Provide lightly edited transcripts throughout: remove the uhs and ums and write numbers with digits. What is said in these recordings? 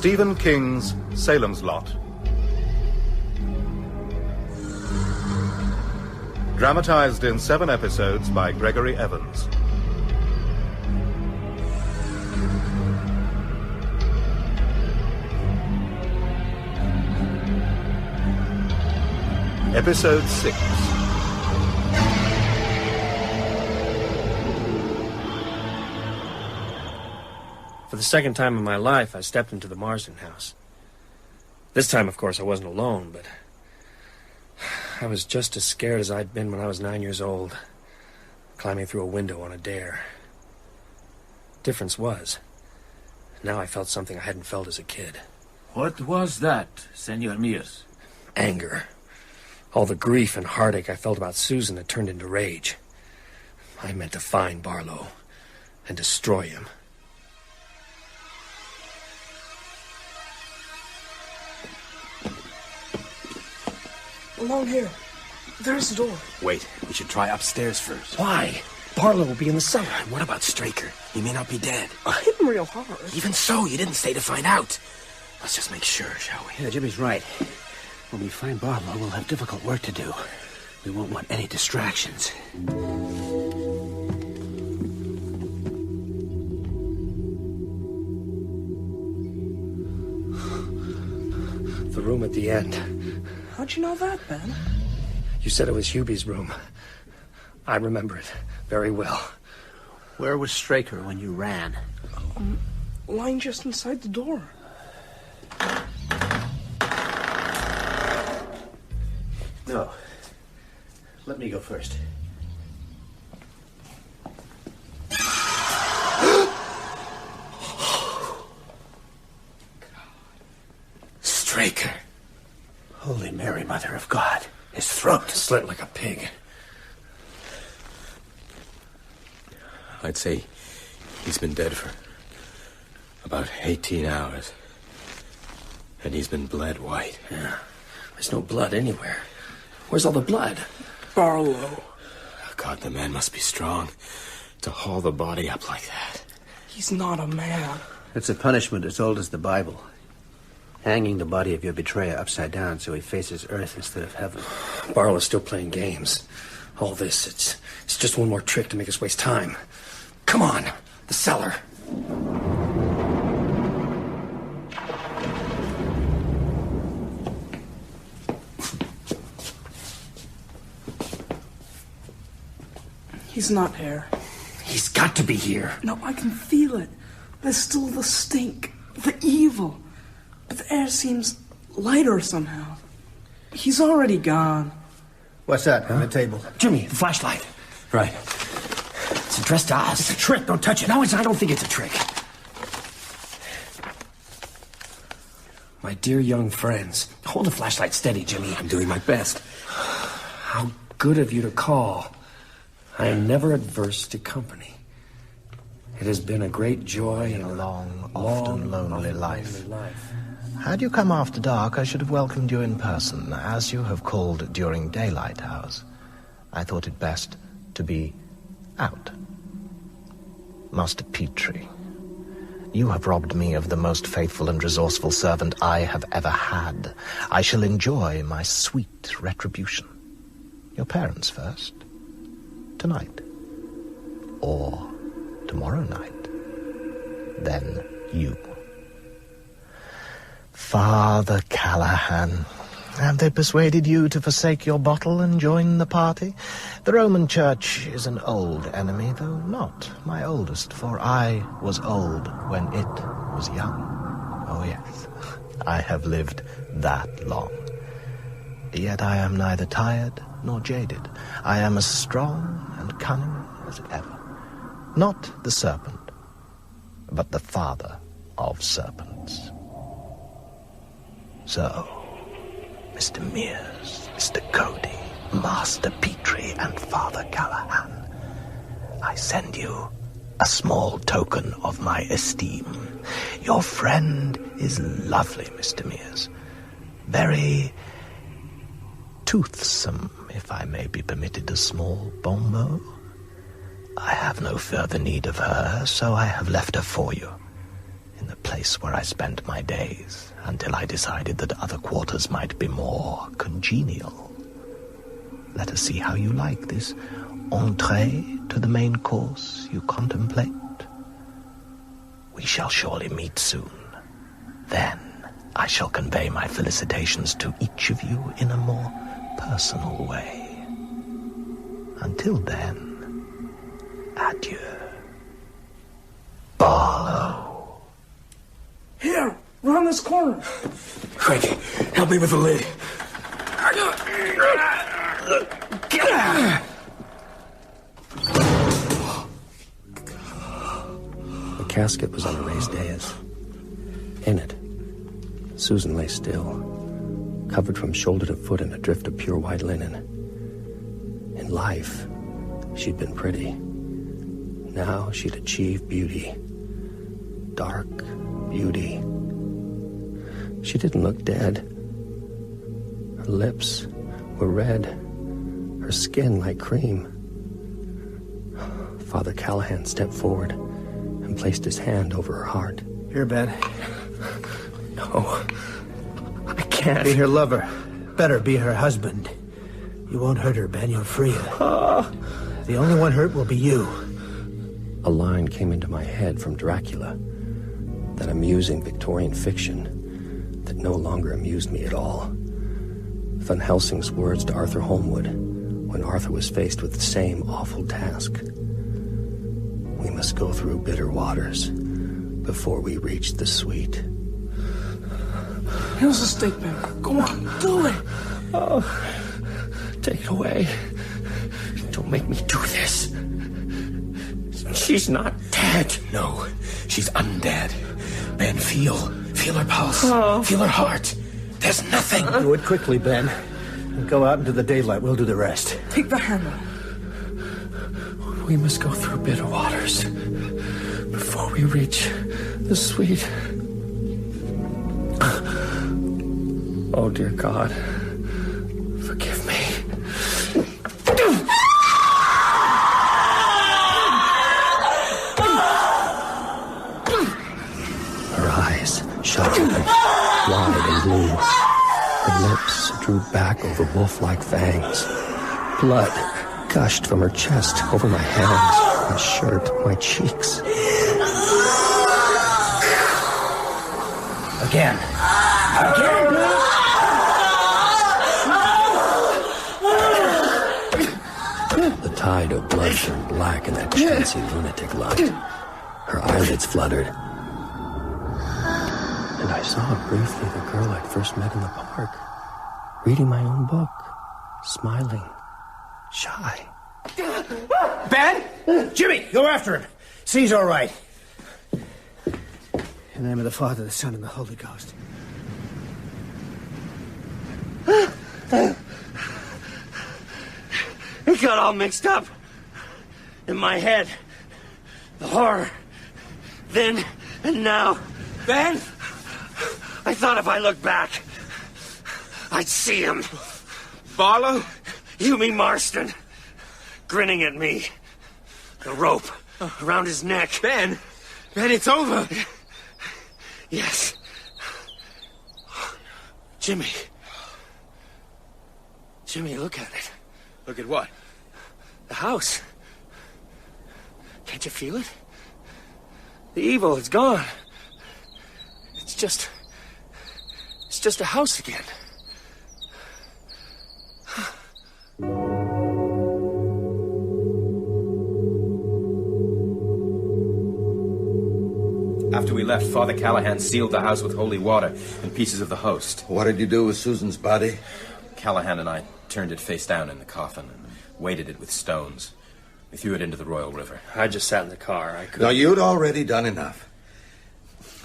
Stephen King's Salem's Lot. Dramatized in 7 episodes by Gregory Evans. Episode 6. For the second time in my life, I stepped into the Marsten house. This time, of course, I wasn't alone, but I was just as scared as I'd been when I was 9 years old, climbing through a window on a dare. Difference was, now I felt something I hadn't felt as a kid. What was that, Senor Mears? Anger. All the grief and heartache I felt about Susan had turned into rage. I meant to find Barlow and destroy him. Along here. There's the door. Wait, we should try upstairs first. Why? Barlow will be in the cellar. What about Straker? He may not be dead. I hit him real hard. Even so, you didn't stay to find out. Let's just make sure, shall we? Yeah, Jimmy's right. When we find Barlow, we'll have difficult work to do. We won't want any distractions. The room at the end. How'd you know that, Ben? You said it was Hubie's room. I remember it very well. Where was Straker when you ran? Lying just inside the door. No. Let me go first. Straker. Holy Mary, Mother of God. His throat Slit like a pig. I'd say he's been dead for about 18 hours. And he's been bled white. Yeah. There's no blood anywhere. Where's all the blood? Barlow. Oh, God, the man must be strong to haul the body up like that. He's not a man. It's a punishment as old as the Bible. Hanging the body of your betrayer upside down so he faces earth instead of heaven. Barlow's still playing games. All this, it's just one more trick to make us waste time. Come on, the cellar. He's not here. He's got to be here. No, I can feel it. There's still the stink, the evil. But the air seems lighter somehow. He's already gone. What's that on the table? Jimmy, the flashlight. Right. It's addressed to us. It's a trick. Don't touch it. No, I don't think it's a trick. My dear young friends, hold the flashlight steady, Jimmy. I'm doing my best. How good of you to call. I am never adverse to company. It has been a great joy and a long, often lonely life. Had you come after dark, I should have welcomed you in person, as you have called during daylight hours. I thought it best to be out. Master Petries, you have robbed me of the most faithful and resourceful servant I have ever had. I shall enjoy my sweet retribution. Your parents first. Tonight. Or tomorrow night. Then you. Father Callahan, have they persuaded you to forsake your bottle and join the party? The Roman Church is an old enemy, though not my oldest, for I was old when it was young. Oh yes, I have lived that long. Yet I am neither tired nor jaded. I am as strong and cunning as ever. Not the serpent, but the father of serpents. So, Mr. Mears, Mr. Cody, Master Petries, and Father Callahan, I send you a small token of my esteem. Your friend is lovely, Mr. Mears. Very toothsome, if I may be permitted a small bon mot. I have no further need of her, so I have left her for you. in the place where I spent my days, until I decided that other quarters might be more congenial. Let us see how you like this entree to the main course you contemplate. We shall surely meet soon. Then I shall convey my felicitations to each of you in a more personal way. Until then, adieu. Barlow. Here, round this corner. Frankie, help me with the lid. The casket was on a raised dais. In it, Susan lay still, covered from shoulder to foot in a drift of pure white linen. In life, she'd been pretty. Now she'd achieved beauty. Dark beauty. She didn't look dead. Her lips were red, her skin like cream. Father Callahan stepped forward and placed his hand over her heart. Here, Ben. No, I can't. Be her lover. Better be her husband. You won't hurt her, Ben. You'll free her. The only one hurt will be you. A line came into my head from Dracula, that amusing Victorian fiction that no longer amused me at all. Van Helsing's words to Arthur Holmwood when Arthur was faced with the same awful task. We must go through bitter waters before we reach the sweet. Here's the steak, Ben. Go on, do it. Oh, take it away. Don't make me do this. She's not dead. No, she's undead. Ben, feel her pulse. Feel her heart. There's nothing. Do it quickly, Ben. And go out into the daylight. We'll do the rest. Take the handle. We must go through bitter waters before we reach the sweet. Oh, dear God, forgive me. Her eyes shut open, wide and blue. Her lips drew back over wolf-like fangs. Blood gushed from her chest over my hands, my shirt, my cheeks. Again. The tide of blood turned black in that chancy lunatic light. Her eyelids fluttered. And I saw briefly the girl I'd first met in the park, reading my own book, smiling, shy. Ben? Jimmy, go after him. See he's all right. In the name of the Father, the Son, and the Holy Ghost. It got all mixed up in my head. The horror. Then and now. Ben? I thought if I looked back, I'd see him. Barlow? You mean Marsten. Grinning at me. The rope around his neck. Ben, it's over. Yes. Jimmy. Jimmy, look at it. Look at what? The house. Can't you feel it? The evil is gone. It's just a house again. After we left, Father Callahan sealed the house with holy water and pieces of the host. What did you do with Susan's body? Callahan and I turned it face down in the coffin and weighted it with stones. We threw it into the Royal River. I just sat in the car. I couldn't... No, you'd already done enough.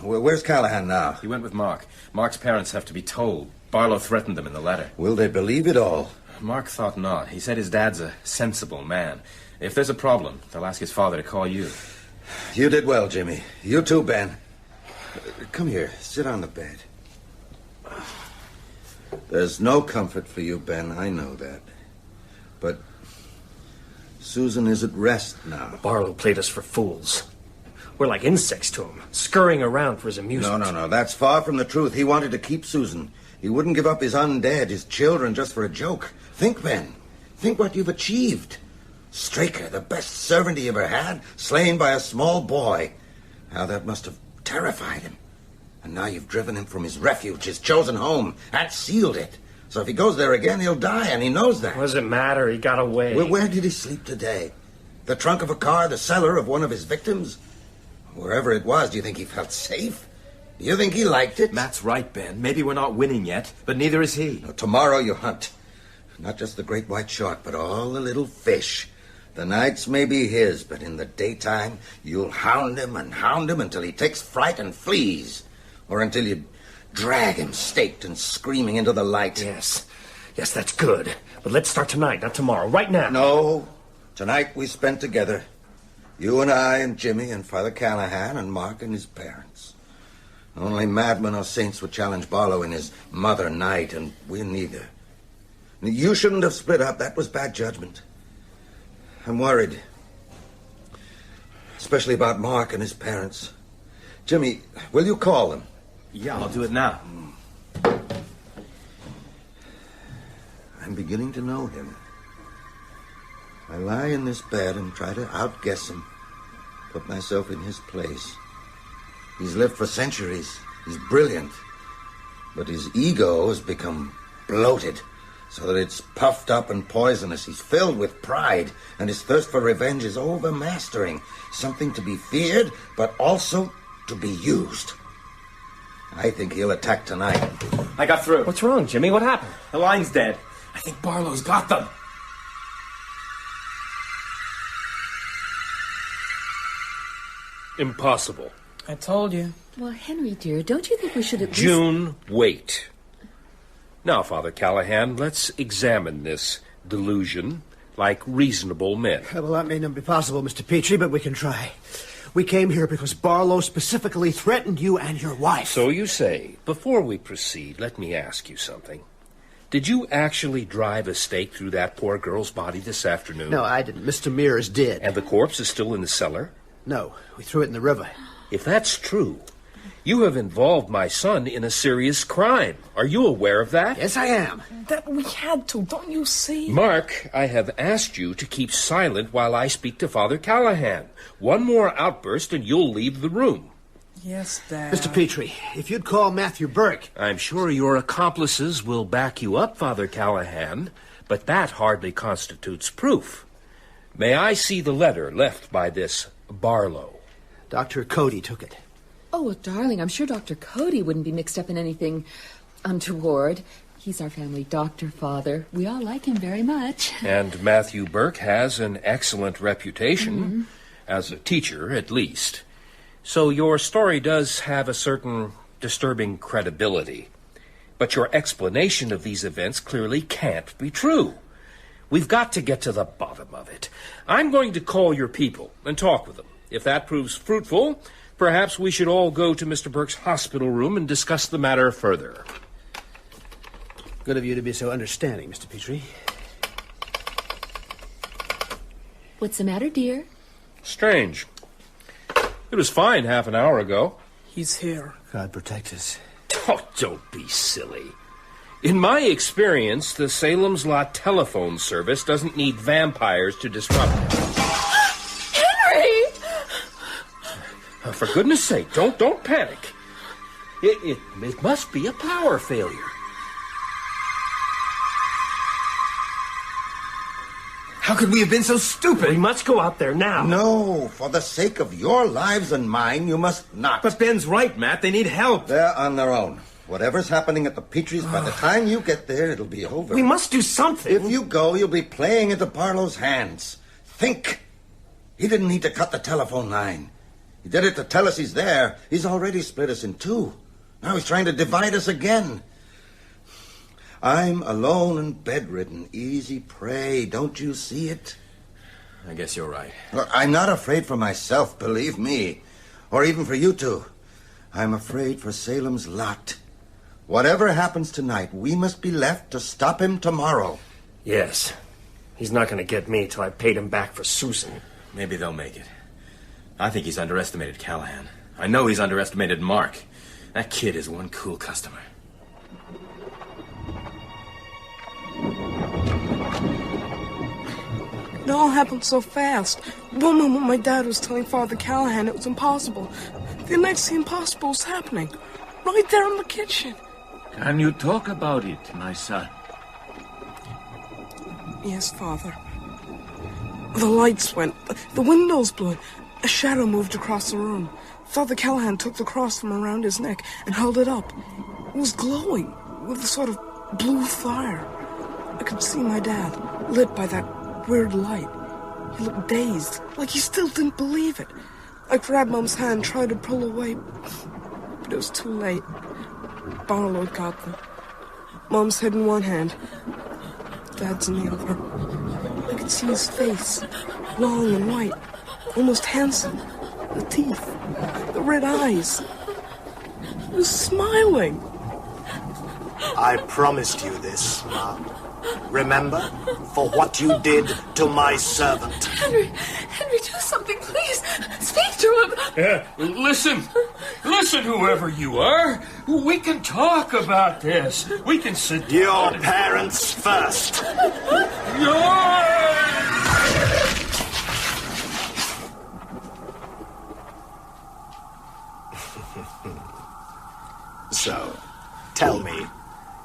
Where's Callahan now? He went with Mark. Mark's parents have to be told. Barlow threatened them in the letter. Will they believe it all? Mark thought not. He said his dad's a sensible man. If there's a problem, they'll ask his father to call you. You did well, Jimmy. You too, Ben. Come here. Sit on the bed. There's no comfort for you, Ben. I know that. But Susan is at rest now. Barlow played us for fools. We're like insects to him, scurrying around for his amusement. No. That's far from the truth. He wanted to keep Susan. He wouldn't give up his undead, his children, just for a joke. Think, Ben. Think what you've achieved. Straker, the best servant he ever had, slain by a small boy. How that must have terrified him. And now you've driven him from his refuge, his chosen home, and sealed it. So if he goes there again, he'll die, and he knows that. What does it matter? He got away. Well, where did he sleep today? The trunk of a car, the cellar of one of his victims? Wherever it was, do you think he felt safe? Do you think he liked it? Matt's right, Ben. Maybe we're not winning yet, but neither is he. Now, tomorrow you hunt. Not just the great white shark, but all the little fish. The nights may be his, but in the daytime, you'll hound him until he takes fright and flees. Or until you drag him staked and screaming into the light. Yes, that's good. But let's start tonight, not tomorrow. Right now. No. Tonight we spent together. You and I and Jimmy and Father Callahan and Mark and his parents. Only madmen or saints would challenge Barlow in his mother night, and we neither. You shouldn't have split up. That was bad judgment. I'm worried. Especially about Mark and his parents. Jimmy, will you call them? Yeah, I'll do it now. I'm beginning to know him. I lie in this bed and try to outguess him, put myself in his place. He's lived for centuries. He's brilliant. But his ego has become bloated, so that it's puffed up and poisonous. He's filled with pride, and his thirst for revenge is overmastering. Something to be feared, but also to be used. I think he'll attack tonight. I got through. What's wrong, Jimmy? What happened? The line's dead. I think Barlow's got them. Impossible. I told you. Well, Henry, dear, don't you think we should at least... June, wait. Now, Father Callahan, let's examine this delusion like reasonable men. Well, that may not be possible, Mr. Petrie, but we can try. We came here because Barlow specifically threatened you and your wife. So you say. Before we proceed, let me ask you something. Did you actually drive a stake through that poor girl's body this afternoon? No, I didn't. Mr. Mears did. And the corpse is still in the cellar? No, we threw it in the river. If that's true, you have involved my son in a serious crime. Are you aware of that? Yes, I am. That we had to, don't you see? Mark, I have asked you to keep silent while I speak to Father Callahan. One more outburst and you'll leave the room. Yes, Dad. Mr. Petrie, if you'd call Matthew Burke... I'm sure your accomplices will back you up, Father Callahan, but that hardly constitutes proof. May I see the letter left by this Barlow? Dr. Cody took it. Oh, well, darling, I'm sure Dr. Cody wouldn't be mixed up in anything untoward. He's our family doctor, Father. We all like him very much. And Matthew Burke has an excellent reputation, as a teacher at least. So your story does have a certain disturbing credibility. But your explanation of these events clearly can't be true. We've got to get to the bottom of it. I'm going to call your people and talk with them. If that proves fruitful, perhaps we should all go to Mr. Burke's hospital room and discuss the matter further. Good of you to be so understanding, Mr. Petrie. What's the matter, dear? Strange. It was fine half an hour ago. He's here. God protect us. Oh, don't be silly. In my experience, the Salem's Lot telephone service doesn't need vampires to disrupt it. Henry! For goodness sake, don't panic. It must be a power failure. How could we have been so stupid? We must go out there now. No, for the sake of your lives and mine, you must not. But Ben's right, Matt. They need help. They're on their own. Whatever's happening at the Petries, by the time you get there, it'll be over. We must do something. If you go, you'll be playing into Barlow's hands. Think. He didn't need to cut the telephone line. He did it to tell us he's there. He's already split us in two. Now he's trying to divide us again. I'm alone and bedridden. Easy prey. Don't you see it? I guess you're right. Look, I'm not afraid for myself, believe me. Or even for you two. I'm afraid for Salem's Lot. Whatever happens tonight, we must be left to stop him tomorrow. Yes. He's not going to get me till I paid him back for Susan. Maybe they'll make it. I think he's underestimated Callahan. I know he's underestimated Mark. That kid is one cool customer. It all happened so fast. One moment my dad was telling Father Callahan it was impossible. The next, the impossible was happening. Right there in the kitchen. Can you talk about it, my son? Yes, Father. The lights went. The windows blew. A shadow moved across the room. Father Callahan took the cross from around his neck and held it up. It was glowing with a sort of blue fire. I could see my dad, lit by that weird light. He looked dazed, like he still didn't believe it. I grabbed Mom's hand, tried to pull away, but it was too late. Barlow got them. Mom's head in one hand, Dad's in the other. I could see his face, long and white, almost handsome. The teeth, the red eyes. He was smiling. I promised you this, Mark. Remember? For what you did to my servant. Henry, do something, please. Speak to him. Listen, whoever you are. We can talk about this. We can sit down. Your parents first. So, tell me,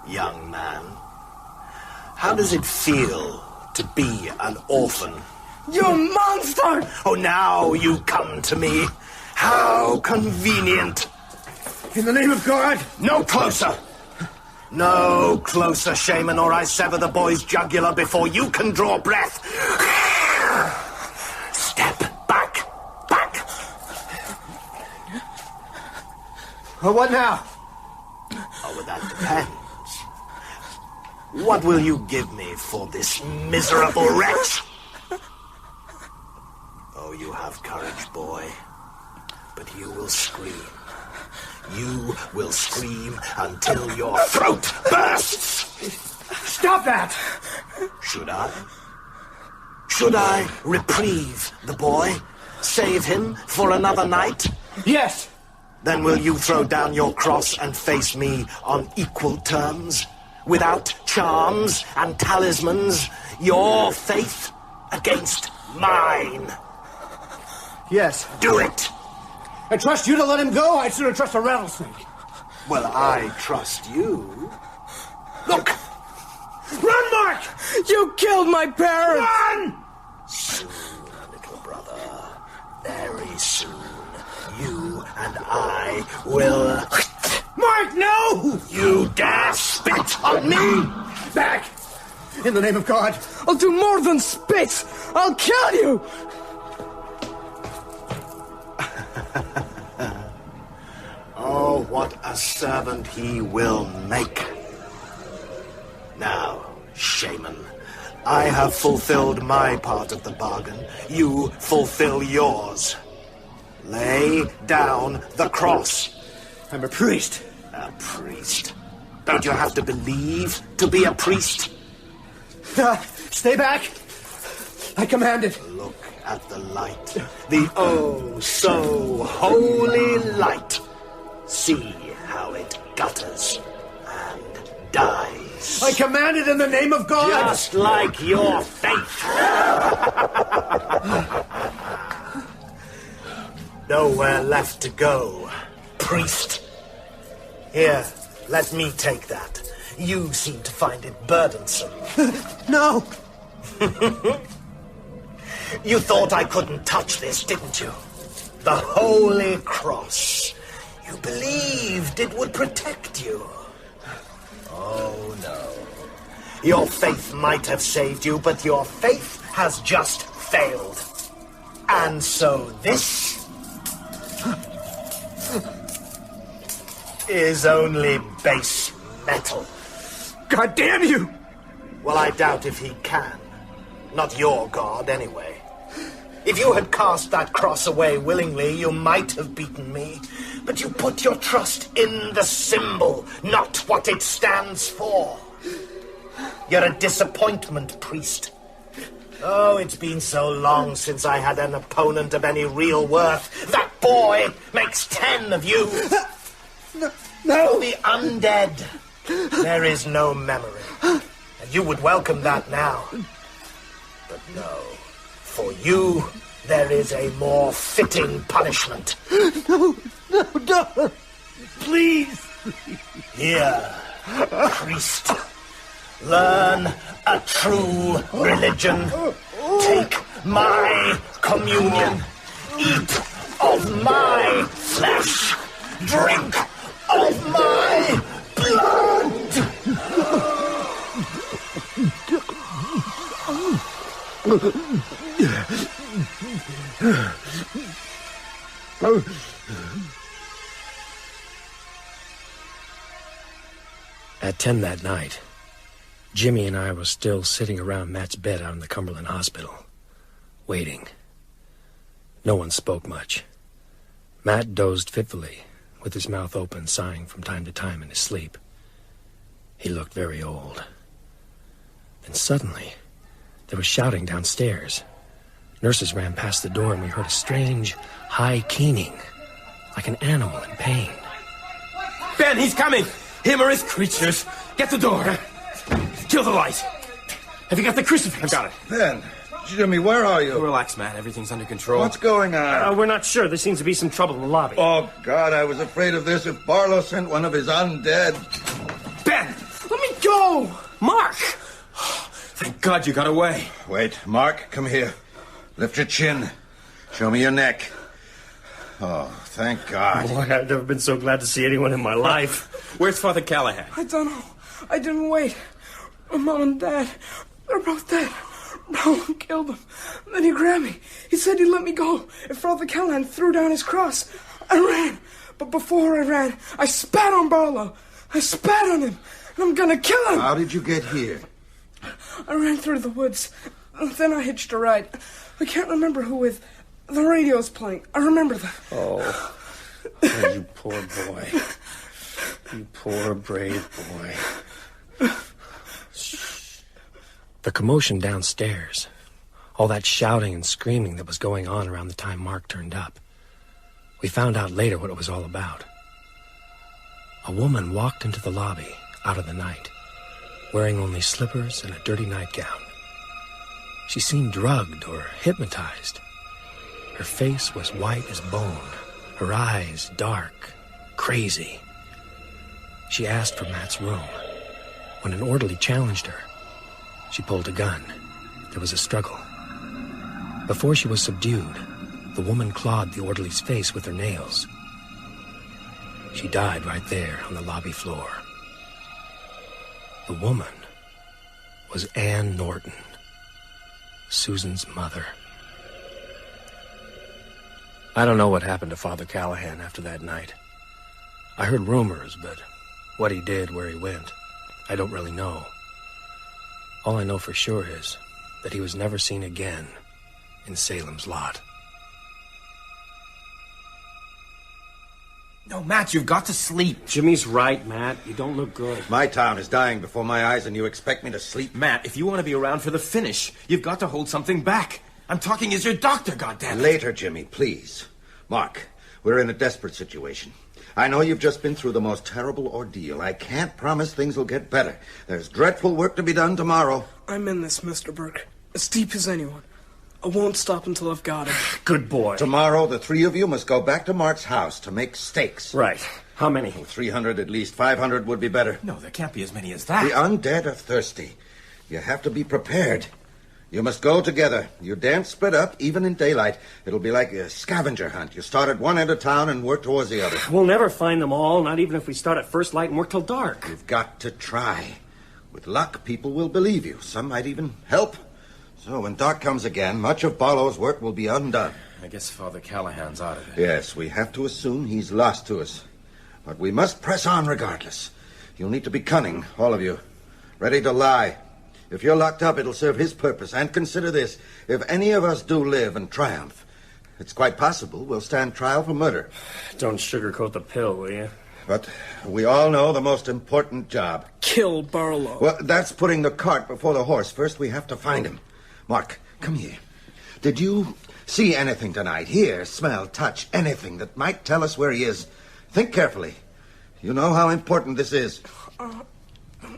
young man, how does it feel to be an orphan? You monster! Oh, now you come to me. How convenient. In the name of God! No closer! No closer, shaman, or I sever the boy's jugular before you can draw breath. Step back. Well, what now? Oh, well, that depends. What will you give me for this miserable wretch? Oh, you have courage, boy. But you will scream. You will scream until your throat bursts. Stop that! Should I? Should I reprieve the boy? Save him for another night? Yes! Then will you throw down your cross and face me on equal terms? Without charms and talismans? Your faith against mine? Yes. Do it! I trust you to let him go. I'd sooner trust a rattlesnake. Well, I trust you. Look! Run, Mark! You killed my parents! Run! Soon, little brother. Very soon. You and I will... Mark, no! You dare spit on me? Back! In the name of God. I'll do more than spit! I'll kill you! Oh, what a servant he will make. Now, shaman, I have fulfilled my part of the bargain. You fulfill yours. Lay down the cross. I'm a priest. A priest? Don't you have to believe to be a priest? Stay back. I command it. Look at the light. The oh so holy light. See how it gutters and dies. I command it in the name of God. Just like your faith. Nowhere left to go, priest. Here, let me take that. You seem to find it burdensome. No. You thought I couldn't touch this, didn't you? The Holy Cross. You believed it would protect you. Oh, no. Your faith might have saved you, but your faith has just failed. And so this is only base metal. God damn you! Well, I doubt if he can. Not your God, anyway. If you had cast that cross away willingly, you might have beaten me. But you put your trust in the symbol, not what it stands for. You're a disappointment, priest. Oh, it's been so long since I had an opponent of any real worth. That boy makes 10 of you. No. For the undead, there is no memory. And you would welcome that now. But no, for you, there is a more fitting punishment. No. Please. Here, priest, learn a true religion. Take my communion. Eat of my flesh. Drink of my blood. At 10 that night, Jimmy and I were still sitting around Matt's bed out in the Cumberland Hospital, waiting. No one spoke much. Matt dozed fitfully, with his mouth open, sighing from time to time in his sleep. He looked very old. Then suddenly, there was shouting downstairs. Nurses ran past the door and we heard a strange, high keening, like an animal in pain. Ben, he's coming! Him or his creatures. Get the door. Kill the light. Have you got the crucifix? I've got it. Ben, Jimmy, where are you? Relax, man. Everything's under control. What's going on? We're not sure. There seems to be some trouble in the lobby. Oh, God, I was afraid of this if Barlow sent one of his undead. Ben! Let me go! Mark! Thank God you got away. Wait, Mark, come here. Lift your chin. Show me your neck. Oh, thank God. Boy, I've never been so glad to see anyone in my life. Where's Father Callahan? I don't know. I didn't wait. Mom and Dad, they're both dead. Barlow killed them. Then he grabbed me. He said he'd let me go if Father Callahan threw down his cross. I ran. But before I ran, I spat on Barlow. I spat on him. And I'm gonna kill him. How did you get here? I ran through the woods. Then I hitched a ride. I can't remember who with. The radio's playing. I remember that. Oh, you poor boy. You poor, brave boy. The commotion downstairs, all that shouting and screaming that was going on around the time Mark turned up. We found out later what it was all about. A woman walked into the lobby out of the night, wearing only slippers and a dirty nightgown. She seemed drugged or hypnotized. Her face was white as bone, her eyes dark, crazy. She asked for Matt's room. When an orderly challenged her, she pulled a gun. There was a struggle. Before she was subdued, the woman clawed the orderly's face with her nails. She died right there on the lobby floor. The woman was Ann Norton, Susan's mother. I don't know what happened to Father Callahan after that night. I heard rumors, but what he did, where he went, I don't really know. All I know for sure is that he was never seen again in Salem's lot. No, Matt, you've got to sleep. Jimmy's right, Matt. You don't look good. My town is dying before my eyes, and you expect me to sleep? Matt, if you want to be around for the finish, you've got to hold something back. I'm talking as your doctor, goddammit. Later, Jimmy, please. Mark, we're in a desperate situation. I know you've just been through the most terrible ordeal. I can't promise things will get better. There's dreadful work to be done tomorrow. I'm in this, Mr. Burke. As deep as anyone. I won't stop until I've got him. Good boy. Tomorrow, the three of you must go back to Mark's house to make steaks. Right. How many? 300 at least. 500 would be better. No, there can't be as many as that. The undead are thirsty. You have to be prepared. You must go together. You daren't split up, even in daylight. It'll be like a scavenger hunt. You start at one end of town and work towards the other. We'll never find them all, not even if we start at first light and work till dark. You've got to try. With luck, people will believe you. Some might even help. So when dark comes again, much of Barlow's work will be undone. I guess Father Callahan's out of it. Yes, we have to assume he's lost to us. But we must press on regardless. You'll need to be cunning, all of you. Ready to lie. If you're locked up, it'll serve his purpose. And consider this. If any of us do live and triumph, it's quite possible we'll stand trial for murder. Don't sugarcoat the pill, will you? But we all know the most important job. Kill Barlow. Well, that's putting the cart before the horse. First, we have to find him. Mark, come here. Did you see anything tonight? Hear, smell, touch, anything that might tell us where he is? Think carefully. You know how important this is.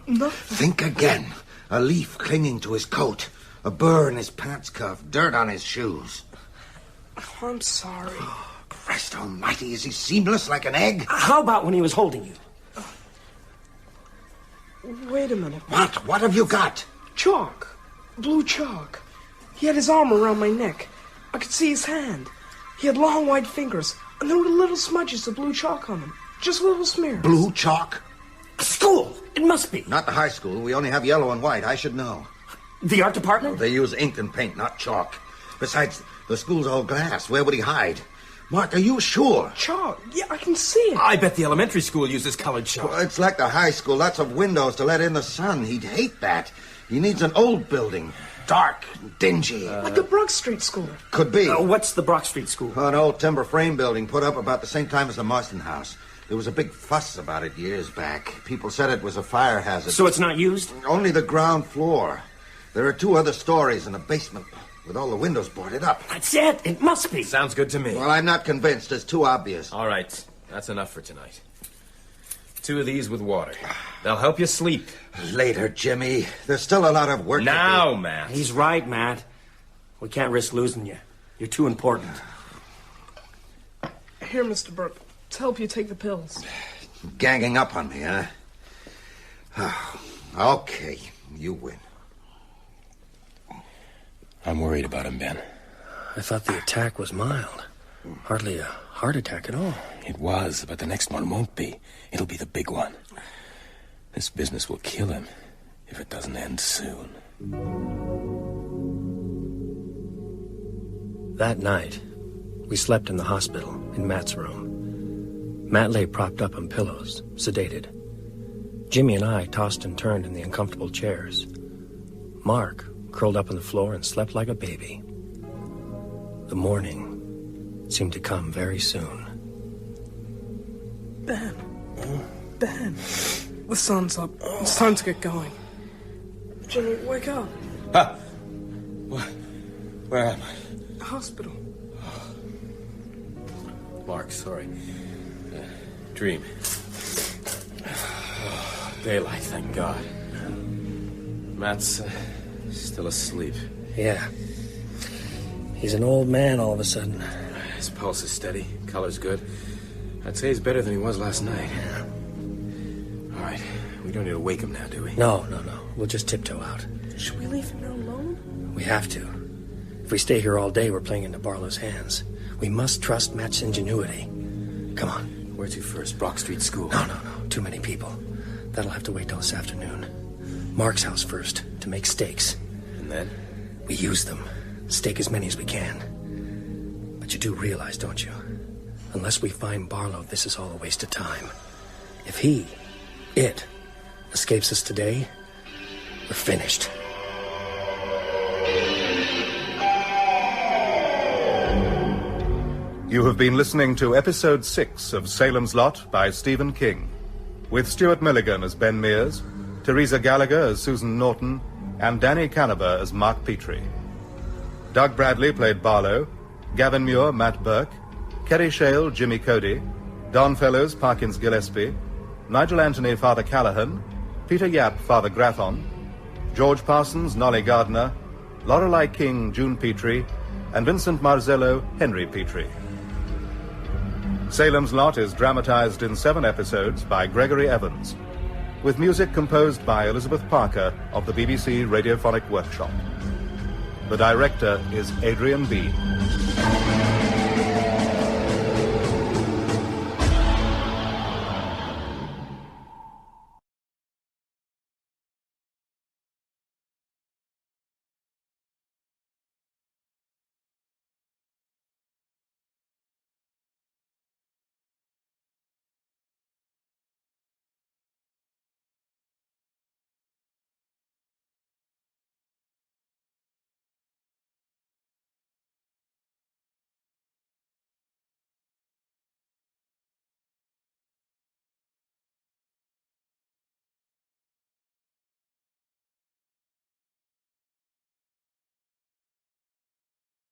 Nothing. Think again. A leaf clinging to his coat. A burr in his pants cuff. Dirt on his shoes. Oh, I'm sorry. Christ almighty, is he seamless like an egg? How about when he was holding you? Wait a minute. What? What have you got? Chalk. Blue chalk. He had his arm around my neck. I could see his hand. He had long, white fingers, and there were little smudges of blue chalk on them. Just little smears. Blue chalk? School! It must be. Not the high school. We only have yellow and white. I should know. The art department? They use ink and paint, not chalk. Besides, the school's all glass. Where would he hide? Mark, are you sure? Chalk? Yeah, I can see it. I bet the elementary school uses colored chalk. Well, it's like the high school. Lots of windows to let in the sun. He'd hate that. He needs an old building. Dark, dingy. Like the Brook Street School. Could be. What's the Brock Street School? An old timber frame building put up about the same time as the Marsten house. There was a big fuss about it years back. People said it was a fire hazard. So it's not used? Only the ground floor. There are 2 other stories in the basement with all the windows boarded up. That's it. It must be. Sounds good to me. Well, I'm not convinced. It's too obvious. All right. That's enough for tonight. 2 of these with water. They'll help you sleep. Later, Jimmy. There's still a lot of work now, to do. Matt. He's right, Matt. We can't risk losing you. You're too important. Here, Mr. Burke. To help you take the pills. Ganging up on me, huh? Okay, you win. I'm worried about him, Ben. I thought the attack was mild. Hardly a heart attack at all. It was, but the next one won't be. It'll be the big one. This business will kill him if it doesn't end soon. That night, we slept in the hospital, in Matt's room. Matt lay propped up on pillows, sedated. Jimmy and I tossed and turned in the uncomfortable chairs. Mark curled up on the floor and slept like a baby. The morning seemed to come very soon. Ben. Ben. The sun's up. It's time to get going. Jimmy, wake up. What? Where am I? Hospital. Mark, sorry. Dream. Daylight, thank God. Matt's still asleep. Yeah. He's an old man all of a sudden. His pulse is steady. Color's good. I'd say he's better than he was last night. Yeah. All right. We don't need to wake him now, do we? No. We'll just tiptoe out. Should we leave him here alone? We have to. If we stay here all day, we're playing into Barlow's hands. We must trust Matt's ingenuity. Come on. Where to first? Brock Street School? No. Too many people. That'll have to wait till this afternoon. Mark's house first, to make stakes. And then? We use them. Stake as many as we can. But you do realize, don't you? Unless we find Barlow, this is all a waste of time. If it, escapes us today, we're finished. You have been listening to Episode 6 of Salem's Lot by Stephen King, with Stuart Milligan as Ben Mears, Teresa Gallagher as Susan Norton, and Danny Canaber as Mark Petrie. Doug Bradley played Barlow, Gavin Muir, Matt Burke, Kerry Shale, Jimmy Cody, Don Fellows, Parkins Gillespie, Nigel Anthony, Father Callahan, Peter Yapp, Father Grathon, George Parsons, Nolly Gardner, Lorelei King, June Petrie, and Vincent Marzello, Henry Petrie. Salem's Lot is dramatized in 7 episodes by Gregory Evans, with music composed by Elizabeth Parker of the BBC Radiophonic Workshop. The director is Adrian Bean.